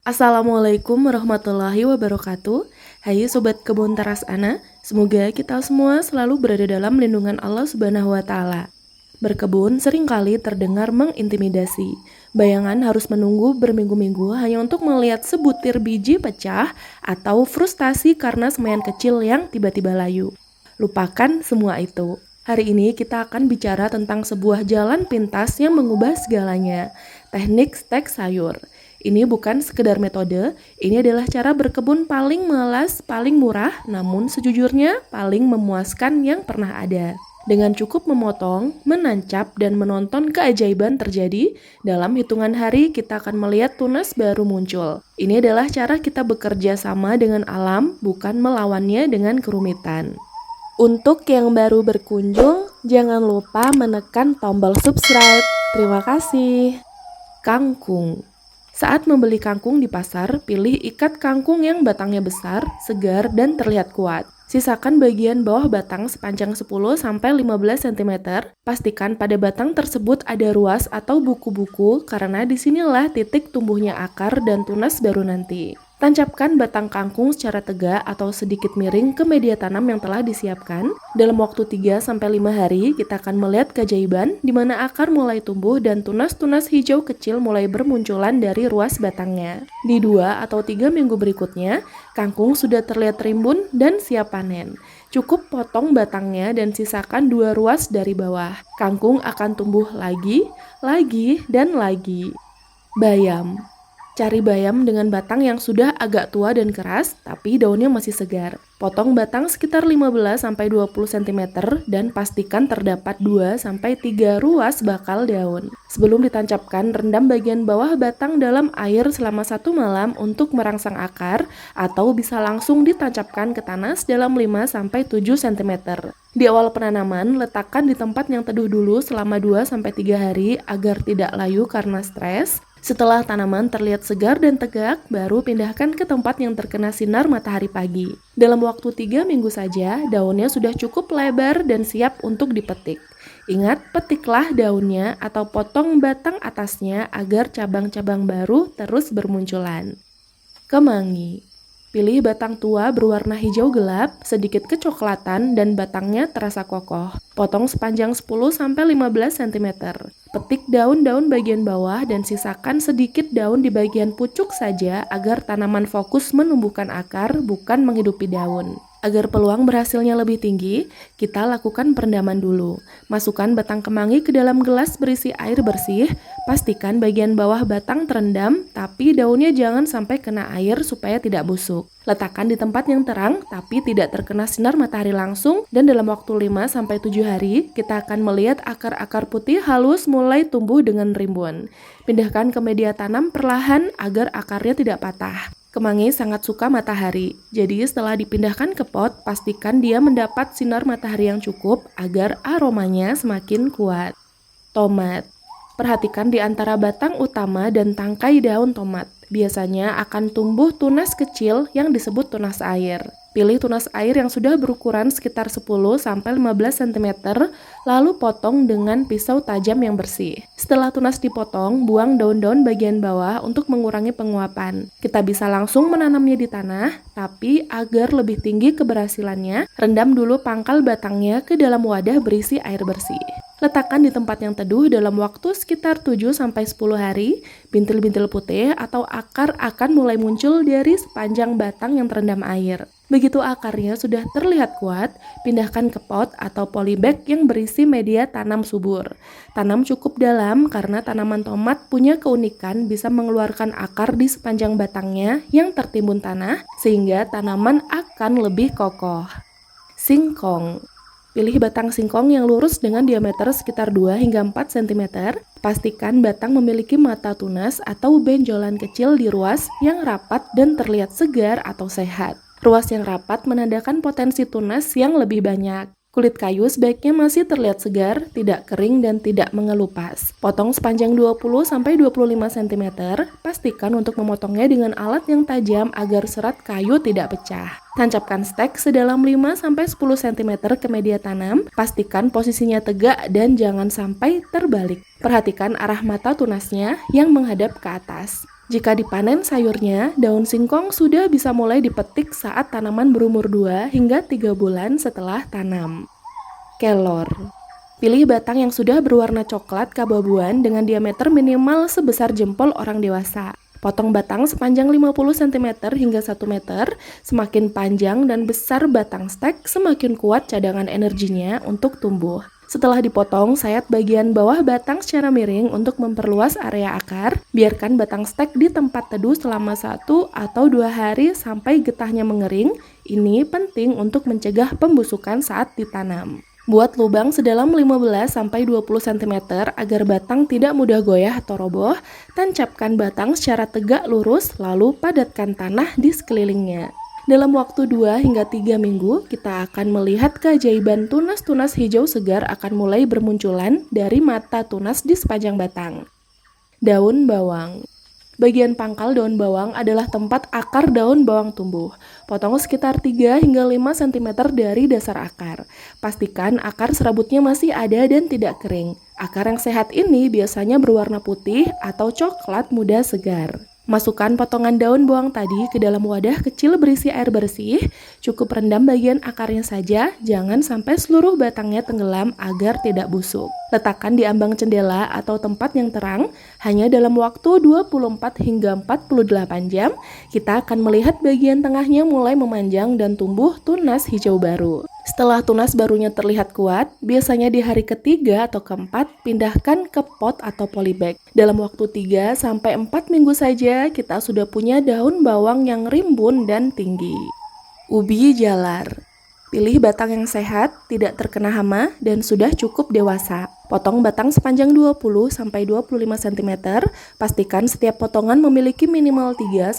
Assalamualaikum warahmatullahi wabarakatuh. Hai Sobat Kebun Teras Ana, semoga kita semua selalu berada dalam lindungan Allah Subhanahu wa Ta'ala. Berkebun seringkali terdengar mengintimidasi. Bayangan harus menunggu berminggu-minggu hanya untuk melihat sebutir biji pecah atau frustasi karena semaian kecil yang tiba-tiba layu. Lupakan semua itu. Hari ini kita akan bicara tentang sebuah jalan pintas yang mengubah segalanya, teknik stek sayur. Ini bukan sekedar metode, ini adalah cara berkebun paling malas, paling murah, namun sejujurnya paling memuaskan yang pernah ada. Dengan cukup memotong, menancap, dan menonton keajaiban terjadi, dalam hitungan hari kita akan melihat tunas baru muncul. Ini adalah cara kita bekerja sama dengan alam, bukan melawannya dengan kerumitan. Untuk yang baru berkunjung, jangan lupa menekan tombol subscribe. Terima kasih. Kangkung. Saat membeli kangkung di pasar, pilih ikat kangkung yang batangnya besar, segar, dan terlihat kuat. Sisakan bagian bawah batang sepanjang 10-15 cm. Pastikan pada batang tersebut ada ruas atau buku-buku karena disinilah titik tumbuhnya akar dan tunas baru nanti. Tancapkan batang kangkung secara tegak atau sedikit miring ke media tanam yang telah disiapkan. Dalam waktu 3-5 hari, kita akan melihat keajaiban di mana akar mulai tumbuh dan tunas-tunas hijau kecil mulai bermunculan dari ruas batangnya. Di 2 atau 3 minggu berikutnya, kangkung sudah terlihat rimbun dan siap panen. Cukup potong batangnya dan sisakan 2 ruas dari bawah. Kangkung akan tumbuh lagi, dan lagi. Bayam. Cari bayam dengan batang yang sudah agak tua dan keras, tapi daunnya masih segar. Potong batang sekitar 15-20 cm dan pastikan terdapat 2-3 ruas bakal daun. Sebelum ditancapkan, rendam bagian bawah batang dalam air selama 1 malam untuk merangsang akar, atau bisa langsung ditancapkan ke tanah dalam 5-7 cm. Di awal penanaman, letakkan di tempat yang teduh dulu selama 2-3 hari agar tidak layu karena stres. Setelah tanaman terlihat segar dan tegak, baru pindahkan ke tempat yang terkena sinar matahari pagi. Dalam waktu 3 minggu saja, daunnya sudah cukup lebar dan siap untuk dipetik. Ingat, petiklah daunnya atau potong batang atasnya agar cabang-cabang baru terus bermunculan. Kemangi. Pilih batang tua berwarna hijau gelap, sedikit kecoklatan, dan batangnya terasa kokoh. Potong sepanjang 10-15 cm. Petik daun-daun bagian bawah dan sisakan sedikit daun di bagian pucuk saja agar tanaman fokus menumbuhkan akar, bukan menghidupi daun. Agar peluang berhasilnya lebih tinggi, kita lakukan perendaman dulu. Masukkan batang kemangi ke dalam gelas berisi air bersih. Pastikan bagian bawah batang terendam, tapi daunnya jangan sampai kena air supaya tidak busuk. Letakkan di tempat yang terang, tapi tidak terkena sinar matahari langsung, dan dalam waktu 5-7 hari, kita akan melihat akar-akar putih halus mulai tumbuh dengan rimbun. Pindahkan ke media tanam perlahan agar akarnya tidak patah. Kemangi sangat suka matahari, jadi setelah dipindahkan ke pot, pastikan dia mendapat sinar matahari yang cukup agar aromanya semakin kuat. Tomat. Perhatikan di antara batang utama dan tangkai daun tomat. Biasanya akan tumbuh tunas kecil yang disebut tunas air. Pilih tunas air yang sudah berukuran sekitar 10-15 cm, lalu potong dengan pisau tajam yang bersih. Setelah tunas dipotong, buang daun-daun bagian bawah untuk mengurangi penguapan. Kita bisa langsung menanamnya di tanah, tapi agar lebih tinggi keberhasilannya, rendam dulu pangkal batangnya ke dalam wadah berisi air bersih. Letakkan di tempat yang teduh dalam waktu sekitar 7-10 hari, bintil-bintil putih atau akar akan mulai muncul dari sepanjang batang yang terendam air. Begitu akarnya sudah terlihat kuat, pindahkan ke pot atau polybag yang berisi media tanam subur. Tanam cukup dalam karena tanaman tomat punya keunikan bisa mengeluarkan akar di sepanjang batangnya yang tertimbun tanah, sehingga tanaman akan lebih kokoh. Singkong. Pilih batang singkong yang lurus dengan diameter sekitar 2-4 cm. Pastikan batang memiliki mata tunas atau benjolan kecil di ruas yang rapat dan terlihat segar atau sehat. Ruas yang rapat menandakan potensi tunas yang lebih banyak. Kulit kayu sebaiknya masih terlihat segar, tidak kering, dan tidak mengelupas. Potong sepanjang 20-25 cm. Pastikan untuk memotongnya dengan alat yang tajam agar serat kayu tidak pecah. Tancapkan stek sedalam 5-10 cm ke media tanam. Pastikan posisinya tegak dan jangan sampai terbalik. Perhatikan arah mata tunasnya yang menghadap ke atas. Jika dipanen sayurnya, daun singkong sudah bisa mulai dipetik saat tanaman berumur 2 hingga 3 bulan setelah tanam. Kelor. Pilih batang yang sudah berwarna coklat keabu-abuan dengan diameter minimal sebesar jempol orang dewasa. Potong batang sepanjang 50 cm hingga 1 meter, semakin panjang dan besar batang stek, semakin kuat cadangan energinya untuk tumbuh. Setelah dipotong, sayat bagian bawah batang secara miring untuk memperluas area akar. Biarkan batang stek di tempat teduh selama 1 atau 2 hari sampai getahnya mengering. Ini penting untuk mencegah pembusukan saat ditanam. Buat lubang sedalam 15-20 cm agar batang tidak mudah goyah atau roboh. Tancapkan batang secara tegak lurus, lalu padatkan tanah di sekelilingnya. Dalam waktu 2 hingga 3 minggu, kita akan melihat keajaiban tunas-tunas hijau segar akan mulai bermunculan dari mata tunas di sepanjang batang. Daun bawang. Bagian pangkal daun bawang adalah tempat akar daun bawang tumbuh. Potong sekitar 3 hingga 5 cm dari dasar akar. Pastikan akar serabutnya masih ada dan tidak kering. Akar yang sehat ini biasanya berwarna putih atau coklat muda segar. Masukkan potongan daun bawang tadi ke dalam wadah kecil berisi air bersih. Cukup rendam bagian akarnya saja, jangan sampai seluruh batangnya tenggelam agar tidak busuk. Letakkan di ambang jendela atau tempat yang terang. Hanya dalam waktu 24 hingga 48 jam, kita akan melihat bagian tengahnya mulai memanjang dan tumbuh tunas hijau baru. Setelah tunas barunya terlihat kuat, biasanya di hari ketiga atau keempat, pindahkan ke pot atau polybag. Dalam waktu 3-4 minggu saja, kita sudah punya daun bawang yang rimbun dan tinggi. Ubi jalar. Pilih batang yang sehat, tidak terkena hama, dan sudah cukup dewasa. Potong batang sepanjang 20-25 cm. Pastikan setiap potongan memiliki minimal 3-5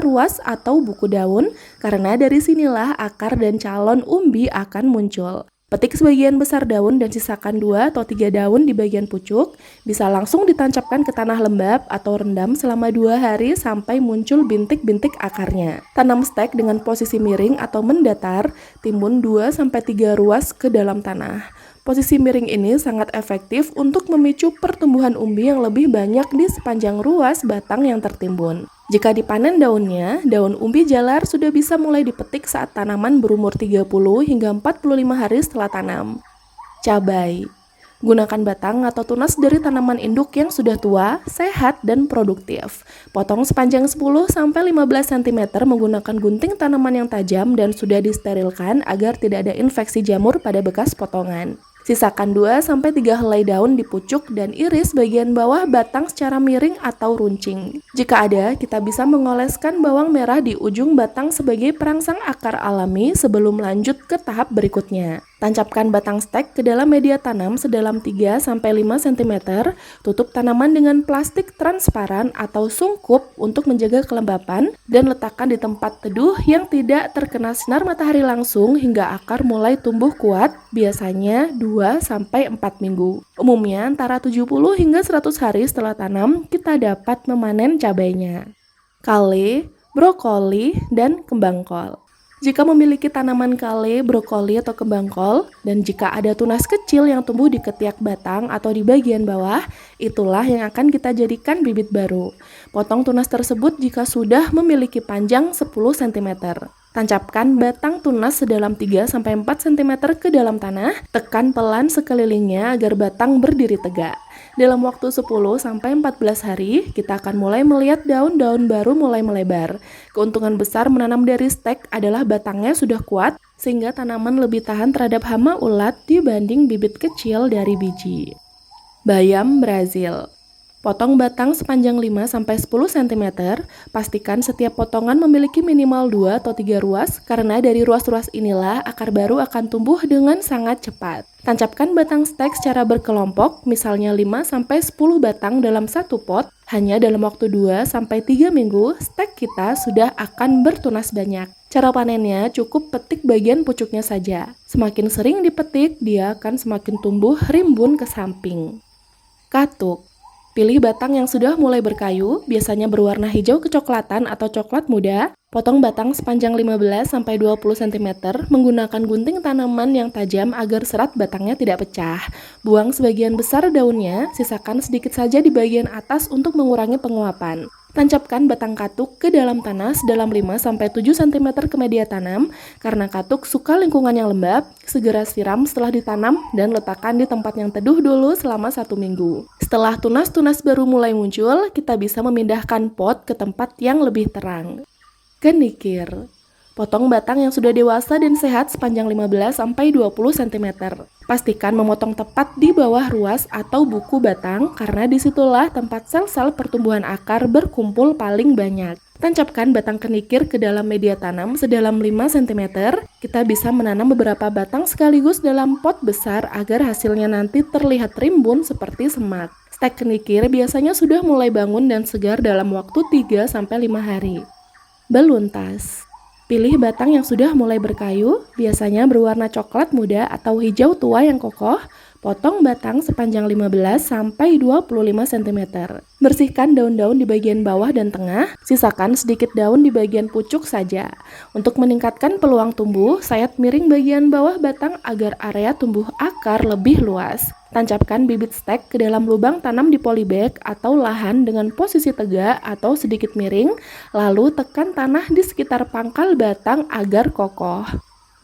ruas atau buku daun, karena dari sinilah akar dan calon umbi akan muncul. Petik sebagian besar daun dan sisakan 2 atau 3 daun di bagian pucuk. Bisa langsung ditancapkan ke tanah lembab atau rendam selama 2 hari sampai muncul bintik-bintik akarnya. Tanam stek dengan posisi miring atau mendatar, timbun 2-3 ruas ke dalam tanah. Posisi miring ini sangat efektif untuk memicu pertumbuhan umbi yang lebih banyak di sepanjang ruas batang yang tertimbun. Jika dipanen daunnya, daun umbi jalar sudah bisa mulai dipetik saat tanaman berumur 30 hingga 45 hari setelah tanam. Cabai. Gunakan batang atau tunas dari tanaman induk yang sudah tua, sehat, dan produktif. Potong sepanjang 10-15 cm menggunakan gunting tanaman yang tajam dan sudah disterilkan agar tidak ada infeksi jamur pada bekas potongan. Sisakan 2-3 helai daun di pucuk dan iris bagian bawah batang secara miring atau runcing. Jika ada, kita bisa mengoleskan bawang merah di ujung batang sebagai perangsang akar alami sebelum lanjut ke tahap berikutnya. Tancapkan batang stek ke dalam media tanam sedalam 3-5 cm, tutup tanaman dengan plastik transparan atau sungkup untuk menjaga kelembapan, dan letakkan di tempat teduh yang tidak terkena sinar matahari langsung hingga akar mulai tumbuh kuat, biasanya 2-4 minggu. Umumnya antara 70 hingga 100 hari setelah tanam, kita dapat memanen cabainya. Kale, brokoli, dan kembang kol. Jika memiliki tanaman kale, brokoli, atau kembang kol, dan jika ada tunas kecil yang tumbuh di ketiak batang atau di bagian bawah, itulah yang akan kita jadikan bibit baru. Potong tunas tersebut jika sudah memiliki panjang 10 cm. Tancapkan batang tunas sedalam 3-4 cm ke dalam tanah, tekan pelan sekelilingnya agar batang berdiri tegak. Dalam waktu 10-14 hari, kita akan mulai melihat daun-daun baru mulai melebar. Keuntungan besar menanam dari stek adalah batangnya sudah kuat, sehingga tanaman lebih tahan terhadap hama ulat dibanding bibit kecil dari biji. Bayam Brazil. Potong batang sepanjang 5-10 cm, pastikan setiap potongan memiliki minimal 2 atau 3 ruas, karena dari ruas-ruas inilah akar baru akan tumbuh dengan sangat cepat. Tancapkan batang stek secara berkelompok, misalnya 5-10 batang dalam satu pot. Hanya dalam waktu 2-3 minggu, stek kita sudah akan bertunas banyak. Cara panennya cukup petik bagian pucuknya saja. Semakin sering dipetik, dia akan semakin tumbuh rimbun ke samping. Katuk. Pilih batang yang sudah mulai berkayu, biasanya berwarna hijau kecoklatan atau coklat muda. Potong batang sepanjang 15-20 cm menggunakan gunting tanaman yang tajam agar serat batangnya tidak pecah. Buang sebagian besar daunnya, sisakan sedikit saja di bagian atas untuk mengurangi penguapan. Tancapkan batang katuk ke dalam tanah sedalam 5-7 cm ke media tanam. Karena katuk suka lingkungan yang lembab, segera siram setelah ditanam dan letakkan di tempat yang teduh dulu selama 1 minggu. Setelah tunas-tunas baru mulai muncul, kita bisa memindahkan pot ke tempat yang lebih terang. Kenikir. Potong batang yang sudah dewasa dan sehat sepanjang 15-20 cm. Pastikan memotong tepat di bawah ruas atau buku batang karena disitulah tempat sel-sel pertumbuhan akar berkumpul paling banyak. Tancapkan batang kenikir ke dalam media tanam sedalam 5 cm. Kita bisa menanam beberapa batang sekaligus dalam pot besar agar hasilnya nanti terlihat rimbun seperti semak. Stek kenikir biasanya sudah mulai bangun dan segar dalam waktu 3-5 hari. Beluntas. Pilih batang yang sudah mulai berkayu, biasanya berwarna coklat muda atau hijau tua yang kokoh. Potong batang sepanjang 15-25 cm. Bersihkan daun-daun di bagian bawah dan tengah, sisakan sedikit daun di bagian pucuk saja. Untuk meningkatkan peluang tumbuh, sayat miring bagian bawah batang agar area tumbuh akar lebih luas. Tancapkan bibit stek ke dalam lubang tanam di polybag atau lahan dengan posisi tegak atau sedikit miring, lalu tekan tanah di sekitar pangkal batang agar kokoh.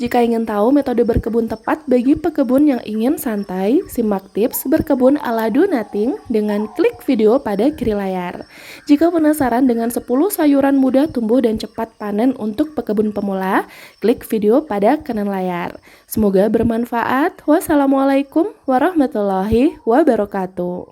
Jika ingin tahu metode berkebun tepat bagi pekebun yang ingin santai, simak tips berkebun ala Do Nothing dengan klik video pada kiri layar. Jika penasaran dengan 10 sayuran mudah tumbuh dan cepat panen untuk pekebun pemula, klik video pada kanan layar. Semoga bermanfaat. Wassalamualaikum warahmatullahi wabarakatuh.